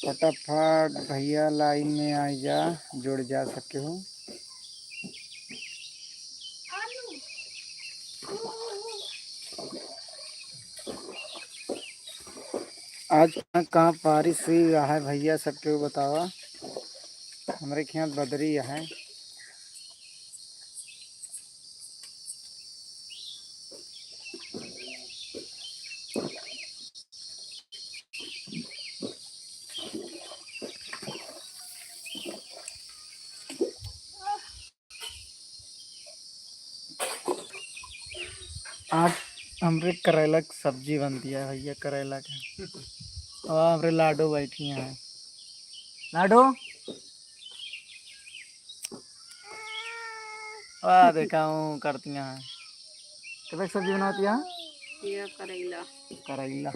फटाफट भैया लाइन में आ जा, जुड़ जा सके हो। आज कहाँ बारिश हुई है भैया, सबके बतावा। हमारे यहाँ बदरी है। आज हमरे करेला की सब्जी बनती है भैया, करेला के। और हमारे लाडो बैठी हैं। लाडो वाह, देखा हूँ करती हैं। कब सब्जी बनाती है? ये करेला। करेला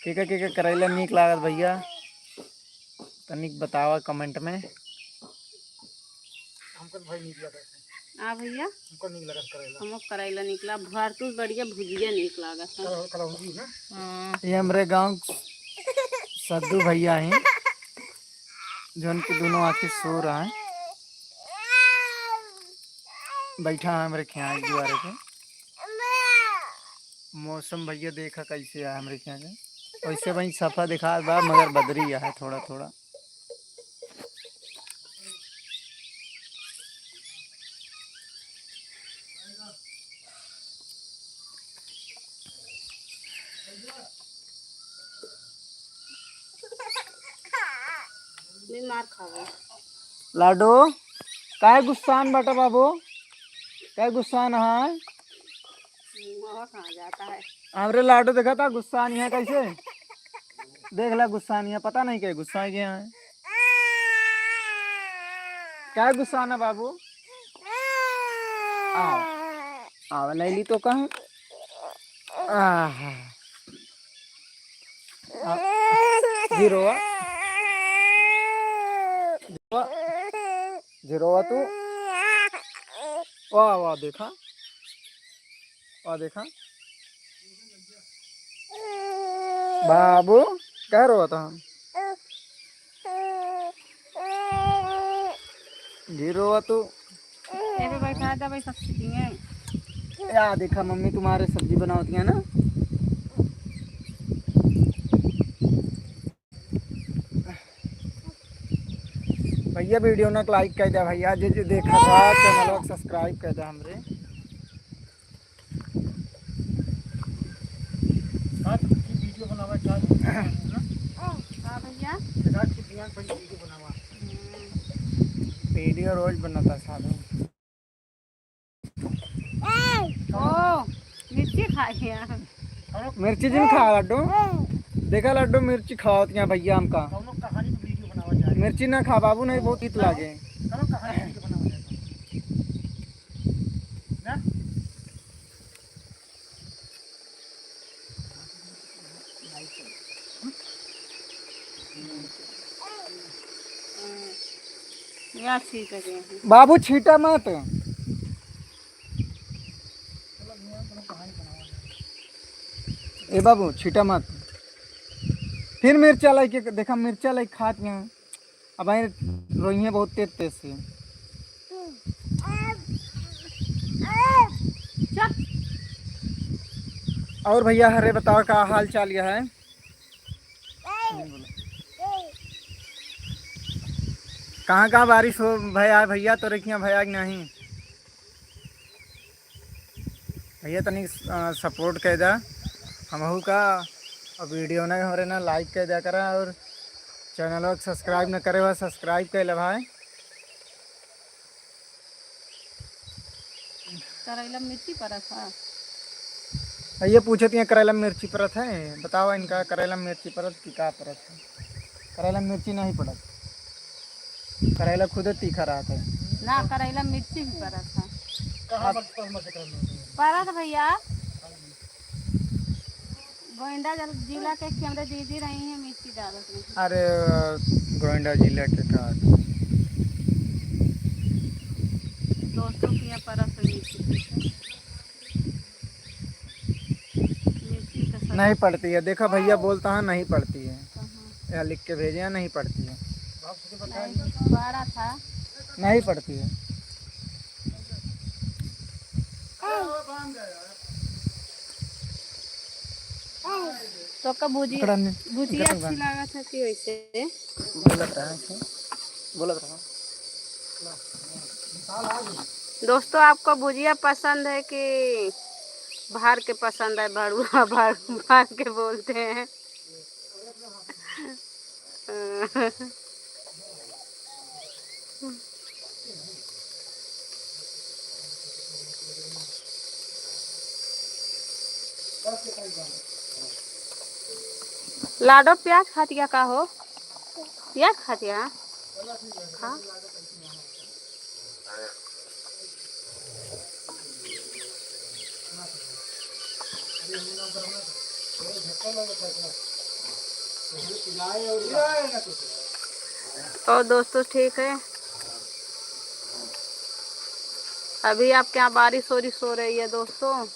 के करेला नीक लागत भैया, तनिक बतावा कमेंट में। हमको भाई नीक लगता है। हाँ भैया, हमको नीक लगता करेला। हमको करेला निकला, भरतूस बढ़िया भुजिया नीक लागत है। ये हमारे गांव सद्दू भैया हैं, जो उनकी दोनों आंखें सो रहा है। बैठा है हमारे यहाँ दीवारे पे। मौसम भैया देखा कैसे है हमारे यहाँ का। वैसे वही सफा दिखा बा, मगर बदरी है थोड़ा थोड़ा। मार खावे लाडो काय गुस्सान बेटा बाबू, काय गुस्सान है? कहाँ जाता है? हमरे लाडो देखा था गुस्सा नहीं है कैसे। देख ला गुस्सा नहीं है, पता नहीं क्या गुस्सा है क्या है। क्या गुस्सा है बाबू? आओ आओ लैली तो कहाँ। जीरो जीरो तू। वाह वाह, देखा वाह, देखा बाबू कह रहा था हम। जीरो तू बैठा था भाई, सब सीखेंगे। या देखा मम्मी तुम्हारे सब्जी बनाती है ना। भैया वीडियो ना लाइक कर दे भैया, जो जो देखा था चैनल को सब्सक्राइब कर दे हमरे। वीडियो बनावा भैया वीडियो रोज बनाता साधु। ओ मिर्ची खाई, मिर्ची जी खा लड्डू। देखा लड्डू मिर्ची खाती हैं भैया हमका। मिर्ची ना खा बाबू, नहीं बहुत तीत लागे। बाबू छीटा मत। ए बाबू छीटा मत। फिर मिर्चा लाई के देखा, मिर्चा लाई खात हैं। अब आई रोइए बहुत तेज तेज से। और भैया हरे बताओ क्या हाल चाल यह है। कहाँ कहाँ बारिश हो भैया? भैया तो रखिए भैया नहीं। भैया तनिक सपोर्ट कर दा हमहू का। और वीडियो ना हमारे ना लाइक कर दिया करा, और चैनल को सब्सक्राइब न करे हुआ सब्सक्राइब कर ले भाई। करेला मिर्ची पड़ा था। ये पूछती हैं करेला मिर्ची परत है, बताओ इनका करेला मिर्ची परत की का परत है। करेला मिर्ची नहीं पड़त, करेला खुद तीखा रहा था ना, करेला मिर्ची भी पड़ा था। पड़ा था भैया, गोविंदा जिला के कैमरे दीदी रही हैं मिर्ची डालत। अरे गोविंदा जिला के का 200 की पड़ा था मिर्ची। नहीं पड़ती है। देखा भैया बोलता है नहीं पड़ती है। या लिख के भेजे या नहीं पढ़ती है? नहीं पढ़ा था। नहीं पढ़ती है। तो कब भुजिया पकड़ा नहीं। भुजिया अच्छी लगा था कि वैसे। बोलत रहा है, बोलत रहा। दोस्तों आपको भुजिया पसंद है कि बाहर के पसंद है? भड़ुआ बाहर के बोलते हैं। लाडो प्याज खातिया का हो? प्याज खातिया खा। और दोस्तों ठीक है, अभी आपके यहाँ बारिश वारिश हो रही है दोस्तों?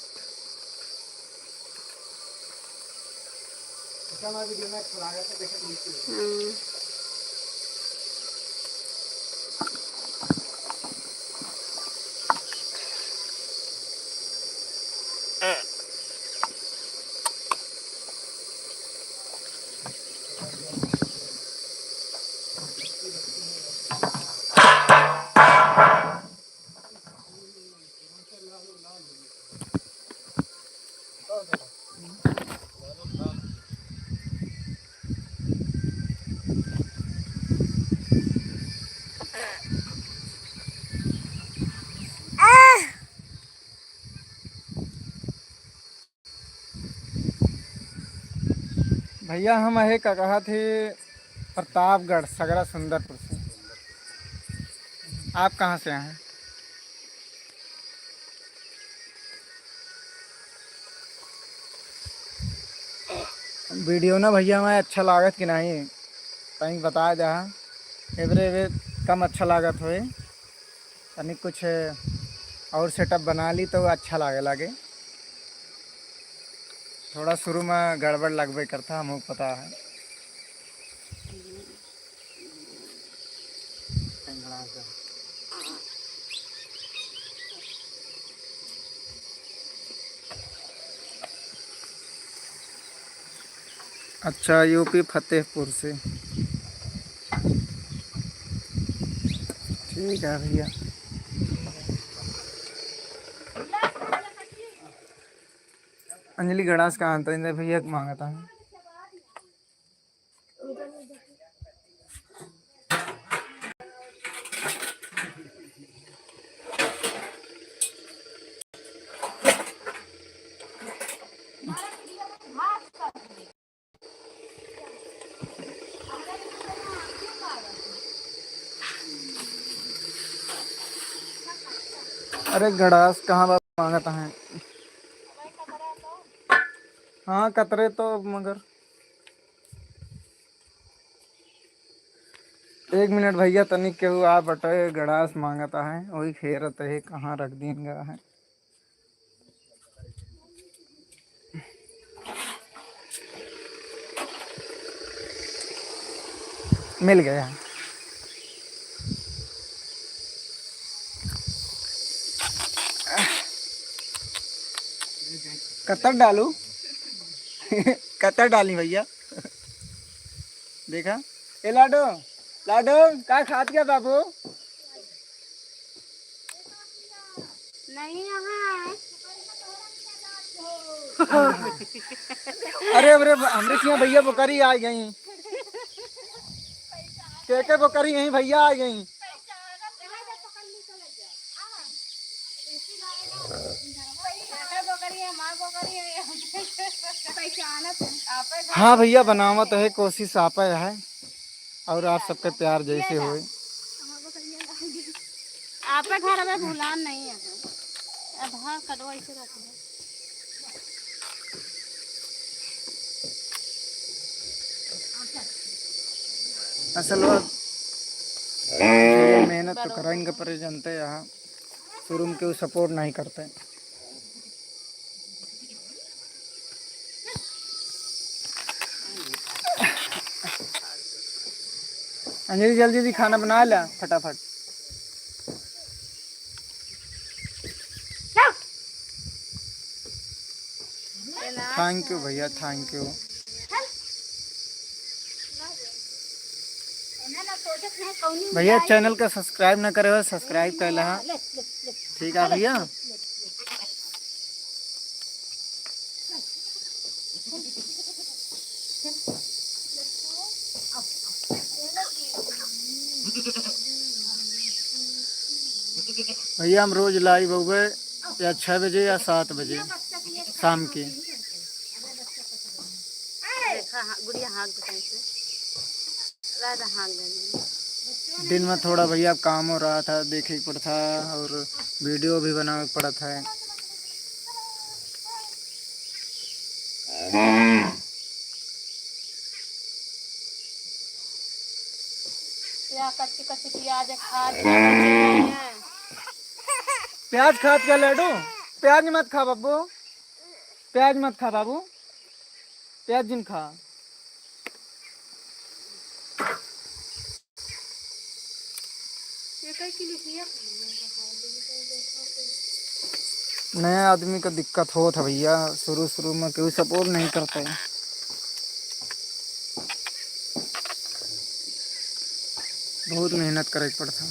भैया हम है का कहा थे प्रतापगढ़ सगरा सुंदरपुर से। आप कहाँ से हैं? वीडियो ना भैया हमें अच्छा लागत कि नहीं कहीं बता जा। एवरे वे कम अच्छा लागत होए यानी कुछ और सेटअप बना ली तो अच्छा लगे। थोड़ा शुरू में गड़बड़ लगबे करता हमको पता है। अच्छा यूपी फतेहपुर से। ठीक है भैया। अंजलि गड़ास कहाँ था इन्हें भैया मांगा था। अरे गड़ास कहाँ बात मांगा था है? हाँ कतरे तो मगर 1 मिनट भैया तनिक केहू आ बटे गड़ास मांगता है वही फेरत है कहाँ रख दीन गया है। मिल गया। कतर डालू कतर डाली भैया देखा। ए लाडो लाडो का खात गया बाबू? नहीं यहाँ अरे अरे हमरे यहाँ भैया बोकरी आ गई। के बोकरी यहीं भैया आ गई। हाँ भैया बनावत है कोशिश आप है और आप सबके प्यार जैसे होए। आप घर में भूलान नहीं है। अब हाँ कटवा इसे रख दो। असल बात भैया मेहनत तो कराएंगे पर जनते यहाँ शुरू में क्यों सपोर्ट नहीं करते। अंजलि जल्दी जल्दी खाना बना ला फटाफट। थैंक यू भैया, थैंक यू। भैया चैनल का सब्सक्राइब ना करे हो, सब्सक्राइब कर ला। ठीक है भैया। भैया हम रोज लाइव हो गए या 6 बजे या 7 बजे शाम के। गुड़िया हाँक दिन में थोड़ा भैया काम हो रहा था, देखे पड़ा था और वीडियो भी बनाना पड़ा था। कच्ची कच्ची प्याज खाद प्याज खाद का लड्डू। प्याज मत खा बाबू, प्याज मत खा बाबू, प्याज जिन खा। नया आदमी को दिक्कत हो था भैया, शुरू शुरू में कोई सपोर्ट नहीं करता है। बहुत मेहनत करे पड़ता।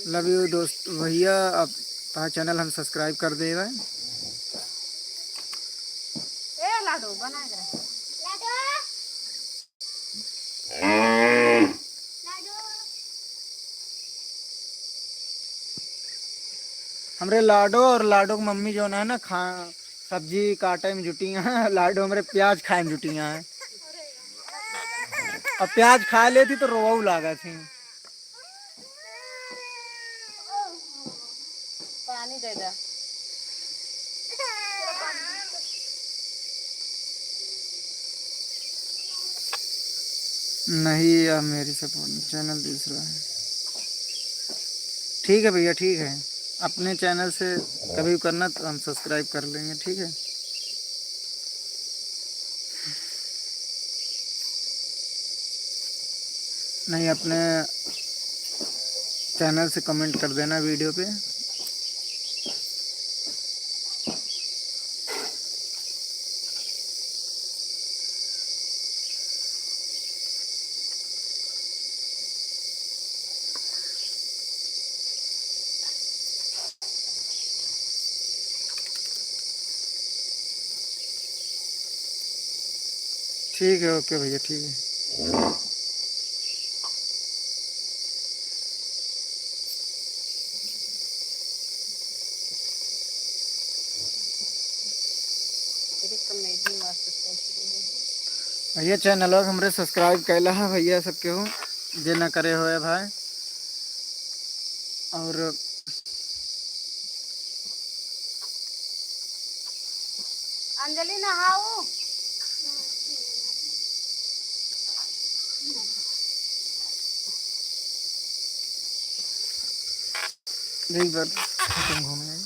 लव यू दोस्त भैया, आप चैनल हम सब्सक्राइब कर देगा। लाडू बना हमरे लाडो और लाडो की मम्मी जो है ना खा सब्जी काटे में जुटी हैं, लाडो हमारे प्याज खाए में जुटी हैं। और प्याज खा लेती तो रोऊ लागा थी। पानी दे दे। नहीं यार, मेरी सपोर्ट चैनल दूसरा है। ठीक है भैया, ठीक है। अपने चैनल से कभी करना तो हम सब्सक्राइब कर लेंगे, ठीक है। नहीं, अपने चैनल से कमेंट कर देना वीडियो पे। ठीक है, ओके भैया, ठीक है। भैया चैनल हमरे सब्सक्राइब कैला है भैया, सबके हो जे न करे हो भाई। और अंजलि नहाओ। एक बार खत्म घूमने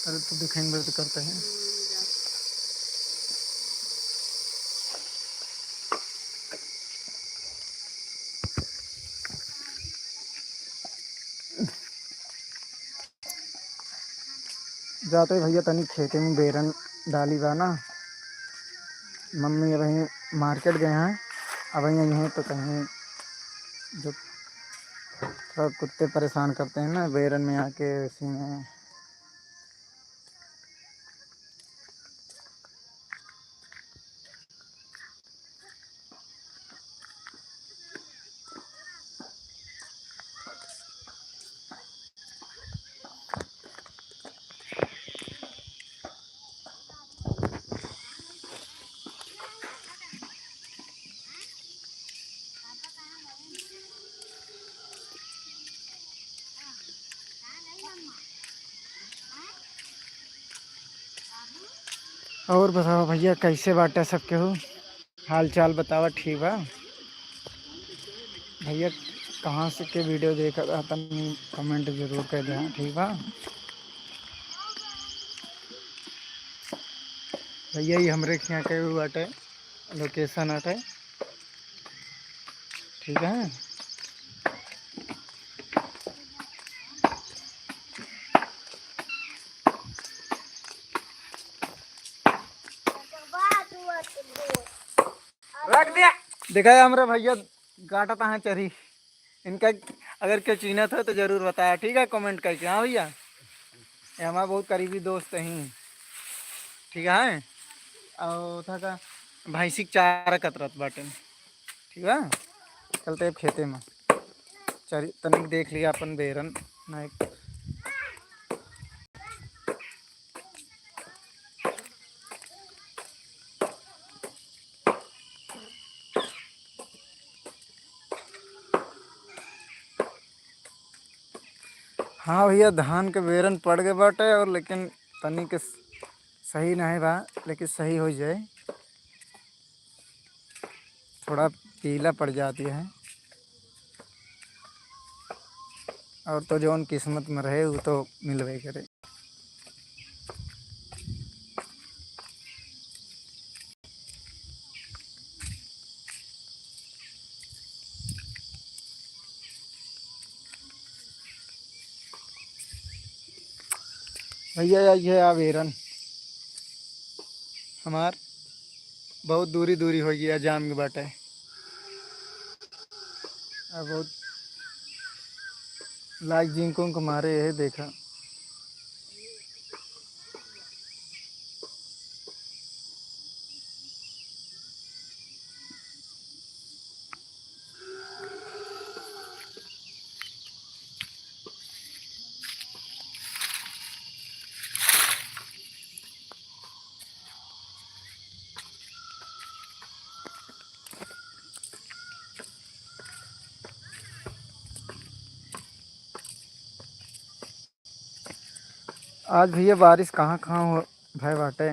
अरे तो दिखेंगे तो करते हैं। जाते भैया तनी खेते में बेरन डाली बा ना, मम्मी वहीं मार्केट गए हैं, अब यहीं हैं तो कहीं जो थोड़ा कुत्ते परेशान करते हैं ना बेरन में आके, उसी में। और बताओ भैया कैसे बाटे सबके हो, हाल चाल बतावा ठीक बा भैया। कहाँ से के वीडियो देख रहा था, कमेंट जरूर कर देना ठीक बा भैया। ये हमरे यहाँ के वो बाटे लोकेशन आटे ठीक है। रख दिया। देखा है हमारे भैया गाटा तहाँ चरी इनका, अगर क्यों चीनत हो तो जरूर बताया ठीक है, कमेंट करके। हाँ भैया, ये हमारा बहुत करीबी दोस्त हैं ठीक है। और था का भैंसी के चारा कतरत बाटे ठीक है। चलते अब खेते में चरी तनिक देख लिया अपन बेरन ना। हाँ भैया, धान के बेरन पड़ गए बाटे और लेकिन तनिक सही नहीं बा, लेकिन सही हो जाए। थोड़ा पीला पड़ जाती है और तो जौन किस्मत में रहे वो तो मिलवे करे। भैया ये आ बेरन हमार बहुत दूरी दूरी हो गया जाम के बाटे। अब बहुत लाइक जिंकों को मारे है देखा। आज भैया बारिश कहाँ कहाँ हो भाई बाटे।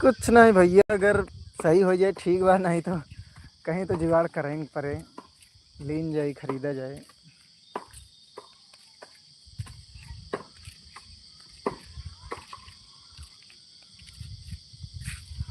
कुछ नहीं भैया, अगर सही हो जाए ठीक बा, नहीं तो कहीं तो जुगाड़ करेंगे परे लीन जाए खरीदा जाए।